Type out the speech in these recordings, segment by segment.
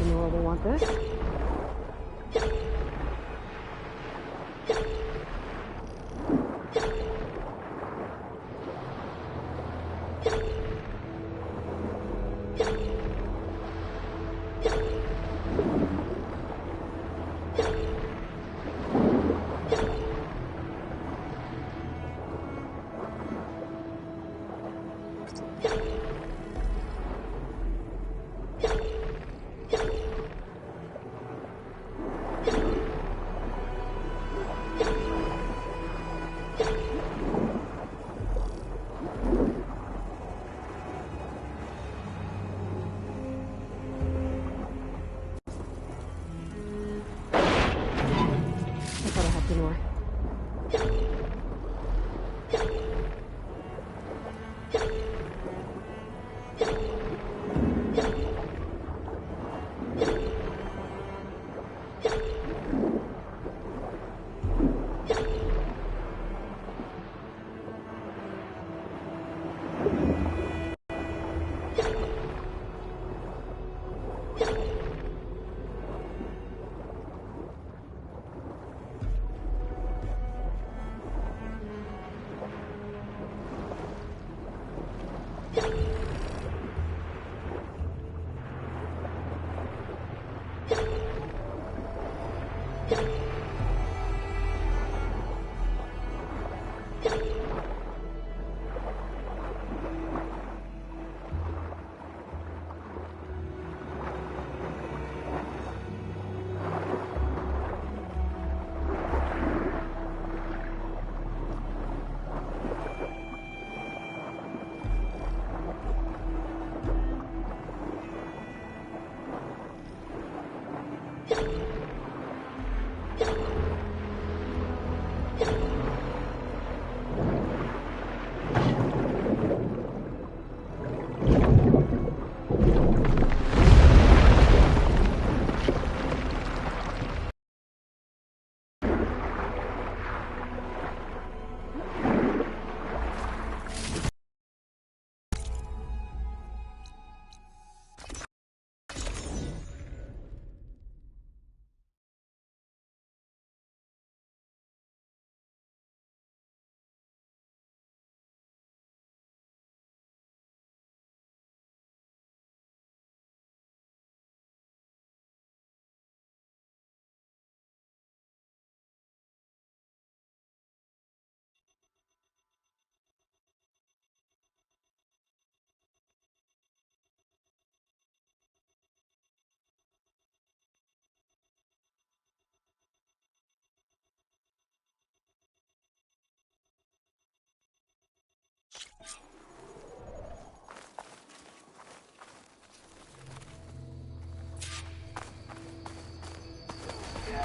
Denora will want this.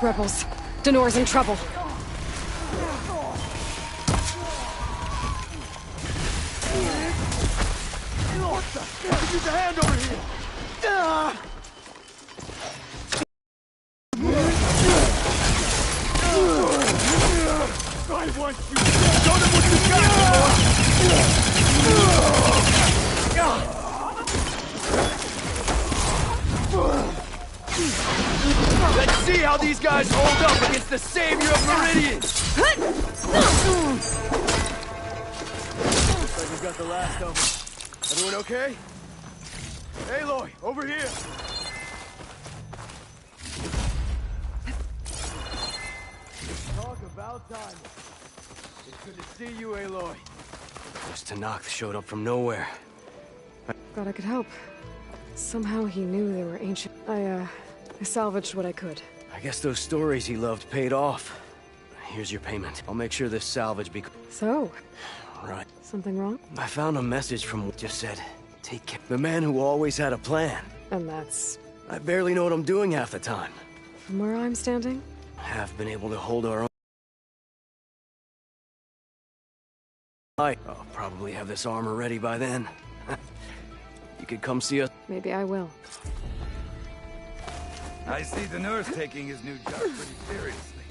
Rebels. Denora's in trouble. What the? Use a hand over here! I want you! Show them what you got, Let's see how these guys hold up against the savior of Meridian! Looks like we've got the last of them. Everyone okay? Aloy, over here! Talk about time. It's good to see you, Aloy. This Tenakth showed up from nowhere. Thought I could help. Somehow he knew they were ancient. I salvaged what I could. I guess those stories he loved paid off. Here's your payment. I'll make sure this salvage be... So? Right. Something wrong? I found a message from what just said, take care. The man who always had a plan. And that's... I barely know what I'm doing half the time. From where I'm standing? Have been able to hold our own. I'll probably have this armor ready by then. You could come see us. Maybe I will. I see the nurse taking his new job pretty seriously.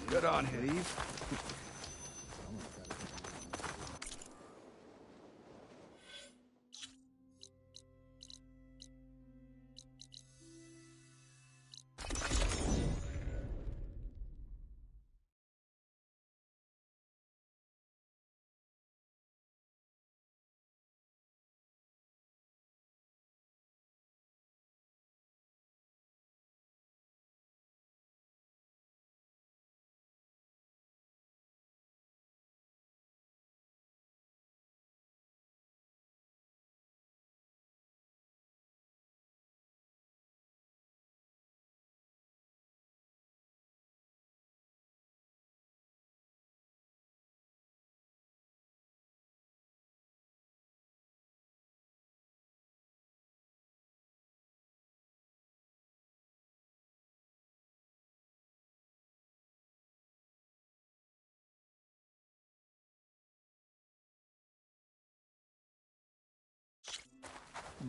Good on him. Leave.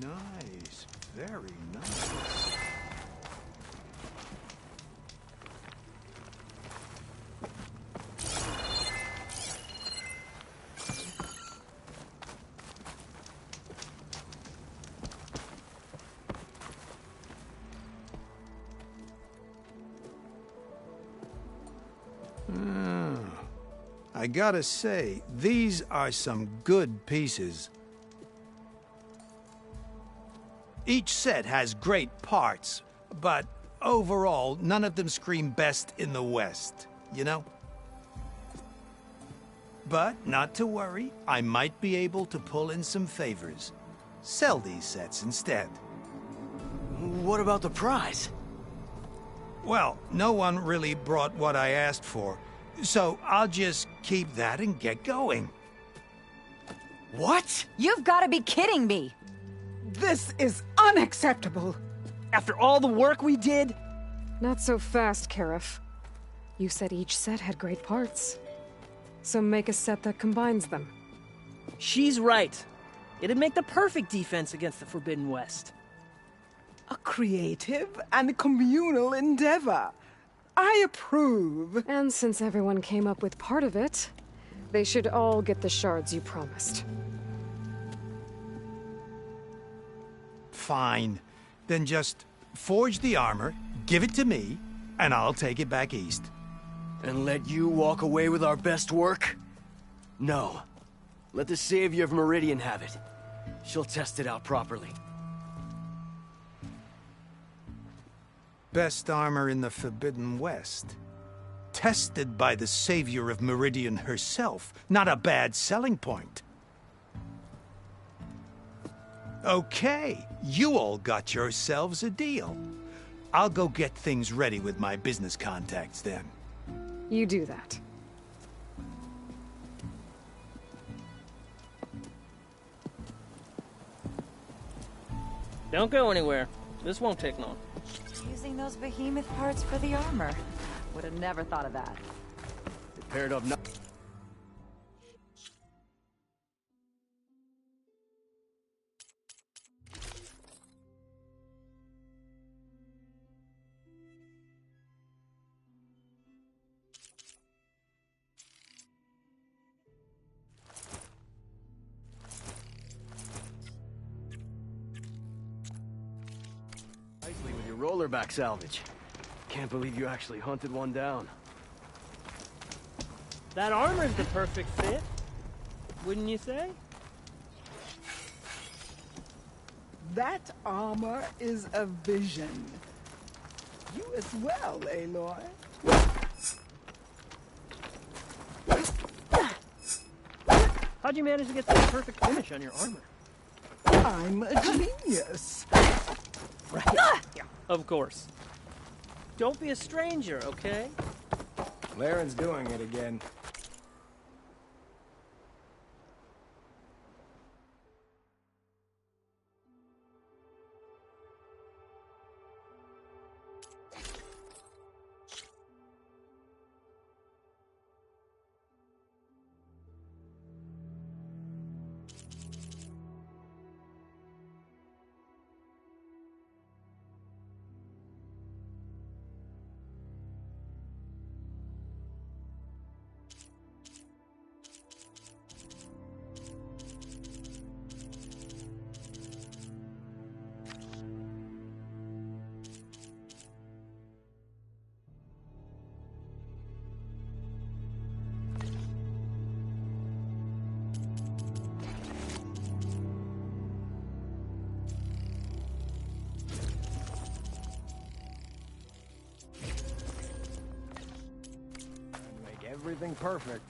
Nice. Very nice. I gotta say, these are some good pieces. Each set has great parts, but overall, none of them scream best in the West, you know? But not to worry, I might be able to pull in some favors. Sell these sets instead. What about the prize? Well, no one really brought what I asked for, so I'll just keep that and get going. What? You've got to be kidding me! This is unacceptable! After all the work we did? Not so fast, Karif. You said each set had great parts. So make a set that combines them. She's right. It'd make the perfect defense against the Forbidden West. A creative and communal endeavor. I approve. And since everyone came up with part of it, they should all get the shards you promised. Fine. Then just forge the armor, give it to me, and I'll take it back east. And let you walk away with our best work? No. Let the Savior of Meridian have it. She'll test it out properly. Best armor in the Forbidden West. Tested by the Savior of Meridian herself. Not a bad selling point. Okay, you all got yourselves a deal. I'll go get things ready with my business contacts then. You do that. Don't go anywhere. This won't take long. Using those behemoth parts for the armor. Would have never thought of that. They paired up now. Nicely with your rollerback salvage. Can't believe you actually hunted one down. That armor's the perfect fit, wouldn't you say? That armor is a vision. You as well, Aloy. How'd you manage to get such a perfect finish on your armor? I'm a genius. Right. Yeah, of course. Don't be a stranger, okay? Laren's doing it again. Everything perfect.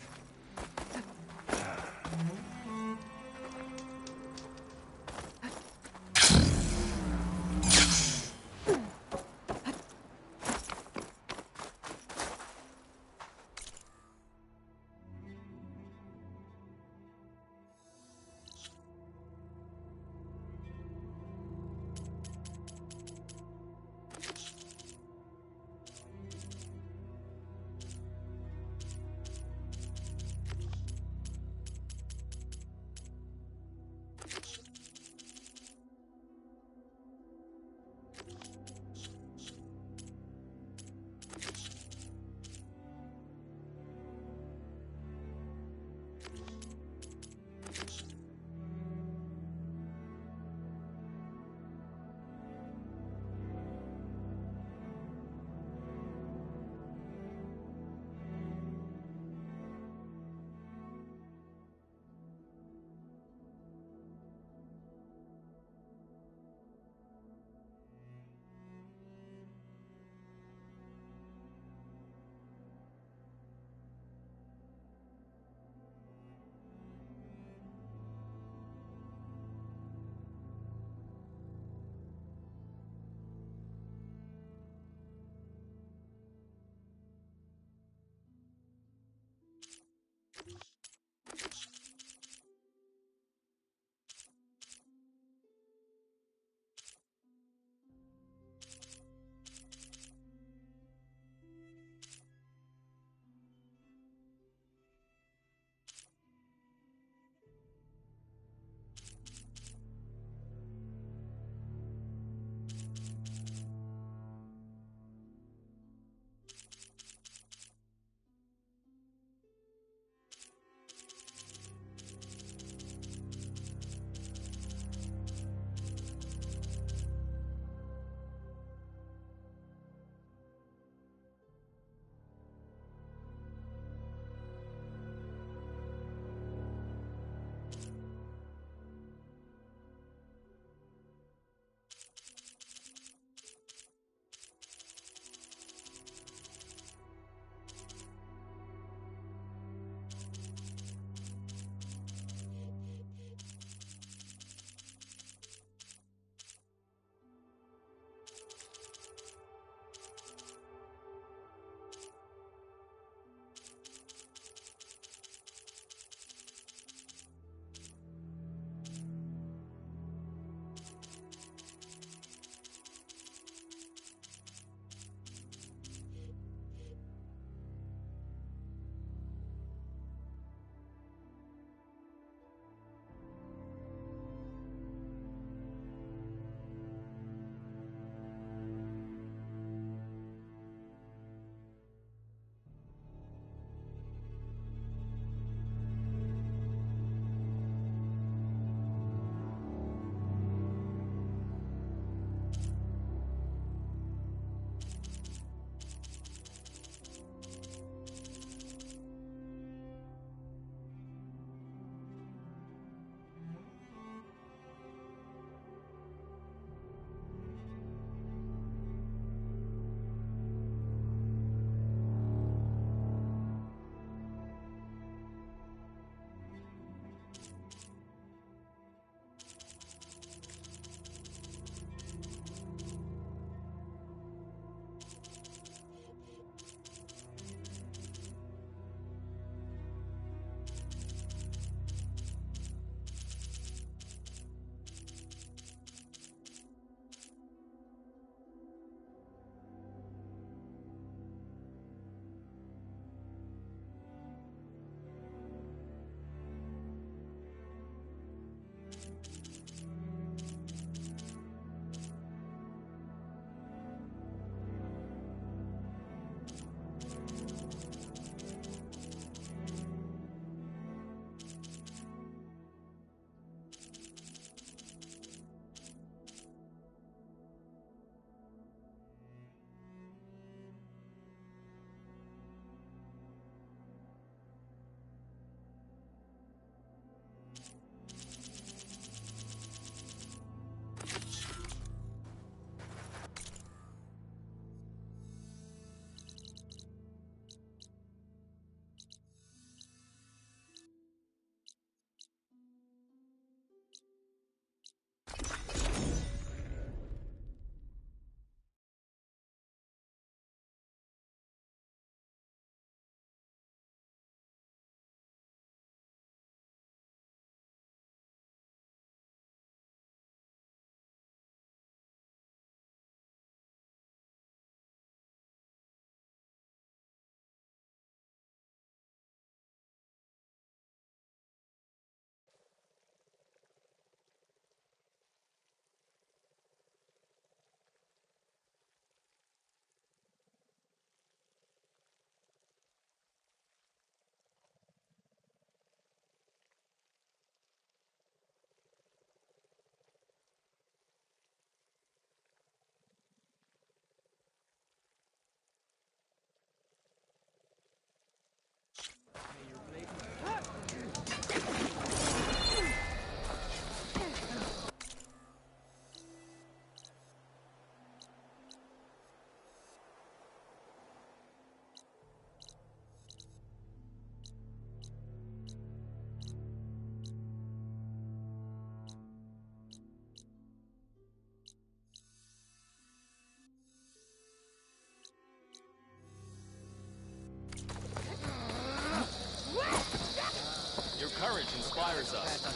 courage inspires us. But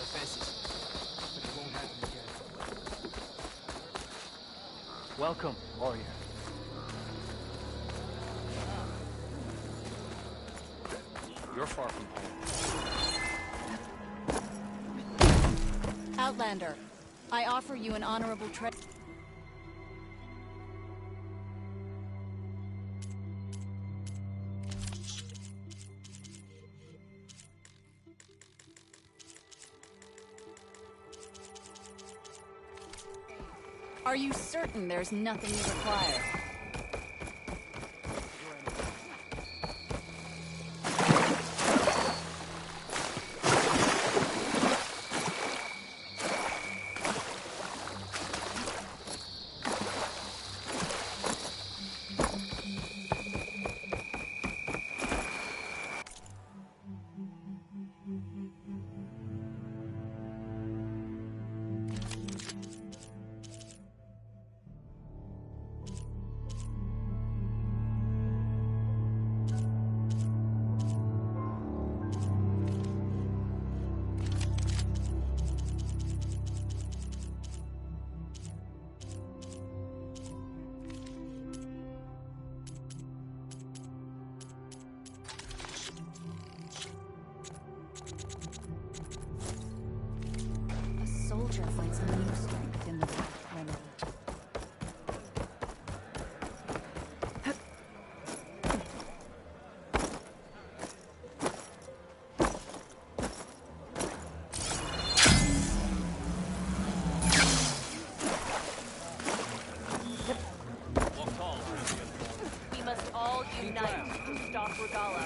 it won't happen again. Welcome, warrior. You're far from home. Outlander, I offer you an honorable trade. Are you certain there's nothing you require? Soldier finds new strength in the remedy. We must all unite to stop Regala.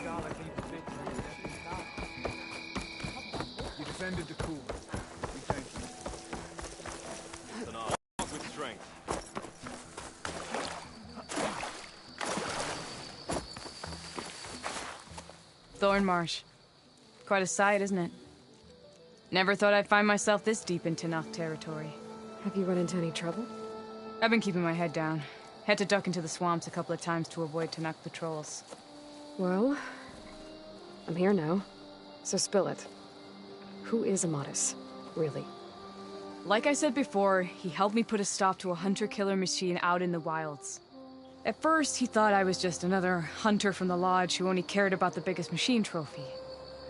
You defended the cool. We thank you. With strength. Thornmarsh. Quite a sight, isn't it? Never thought I'd find myself this deep in Tenakth territory. Have you run into any trouble? I've been keeping my head down. Had to duck into the swamps a couple of times to avoid Tenakth patrols. Well, I'm here now, so spill it. Who is Amadis, really? Like I said before, he helped me put a stop to a hunter-killer machine out in the wilds. At first, he thought I was just another hunter from the Lodge who only cared about the biggest machine trophy.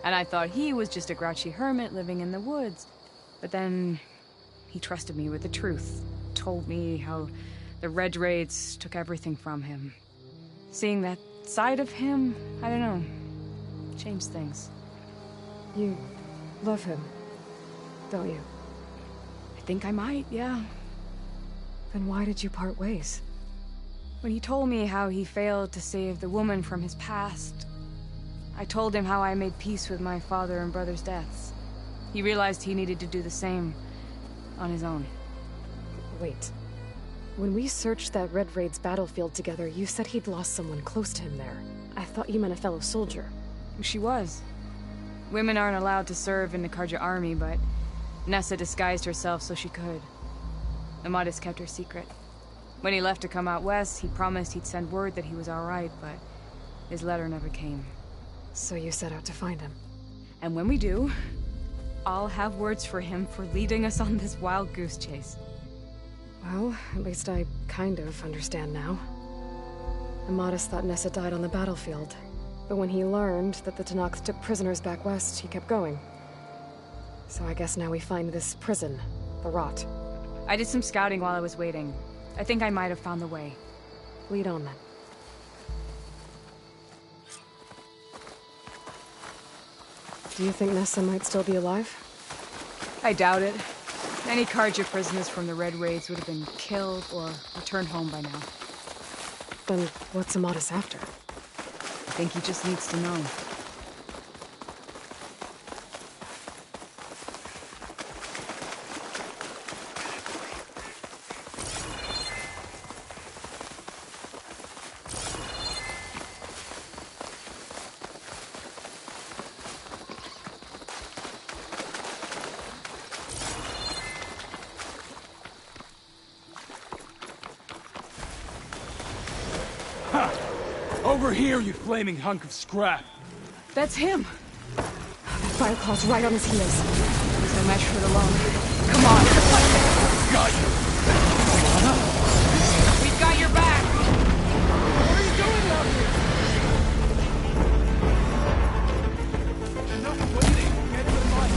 And I thought he was just a grouchy hermit living in the woods. But then, he trusted me with the truth. Told me how the Red Raids took everything from him. Seeing that side of him, I don't know, changed things. You love him, don't you? I think I might, yeah. Then why did you part ways? When he told me how he failed to save the woman from his past, I told him how I made peace with my father and brother's deaths. He realized he needed to do the same on his own. Wait. When we searched that Red Raid's battlefield together, you said he'd lost someone close to him there. I thought you meant a fellow soldier. She was. Women aren't allowed to serve in the Karja army, but Nessa disguised herself so she could. Amadis kept her secret. When he left to come out west, he promised he'd send word that he was alright, but his letter never came. So you set out to find him. And when we do, I'll have words for him for leading us on this wild goose chase. Well, at least I kind of understand now. Amadis thought Nessa died on the battlefield, but when he learned that the Tenakth took prisoners back west, he kept going. So I guess now we find this prison, the Rot. I did some scouting while I was waiting. I think I might have found the way. Lead on, then. Do you think Nessa might still be alive? I doubt it. Any Karja prisoners from the Red Raids would have been killed or returned home by now. Then what's Amadis after? I think he just needs to know. Over here, you flaming hunk of scrap! That's him! Fireclaw's right on his heels. So much for the long. Come on. Got you! We've got your back! What are you doing out here? Enough waiting! Get to the body!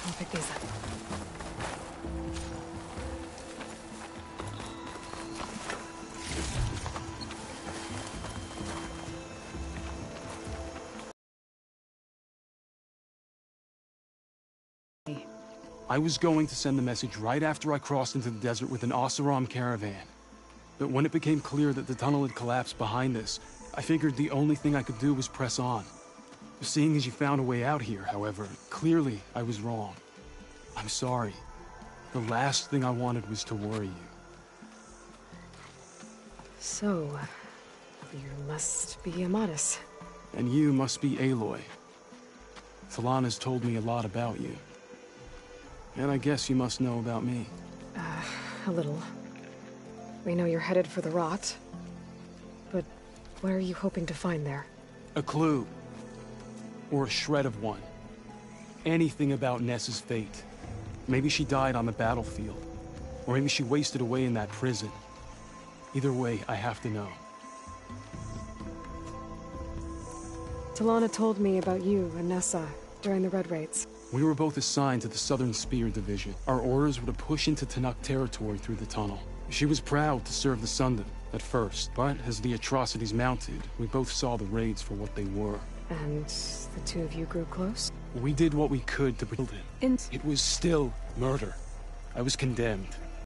I'll pick these up. I was going to send the message right after I crossed into the desert with an Oseram caravan. But when it became clear that the tunnel had collapsed behind us, I figured the only thing I could do was press on. Seeing as you found a way out here, however, clearly I was wrong. I'm sorry. The last thing I wanted was to worry you. So, you must be Amadis. And you must be Aloy. Thalana's told me a lot about you. And I guess you must know about me. A little. We know you're headed for the Rot. But what are you hoping to find there? A clue. Or a shred of one. Anything about Ness's fate. Maybe she died on the battlefield. Or maybe she wasted away in that prison. Either way, I have to know. Talana told me about you and Nessa during the Red Raids. We were both assigned to the Southern Spear Division. Our orders were to push into Tenakth territory through the tunnel. She was proud to serve the Sundom at first, but as the atrocities mounted, we both saw the raids for what they were. And the two of you grew close? We did what we could to build it. It was still murder. I was condemned.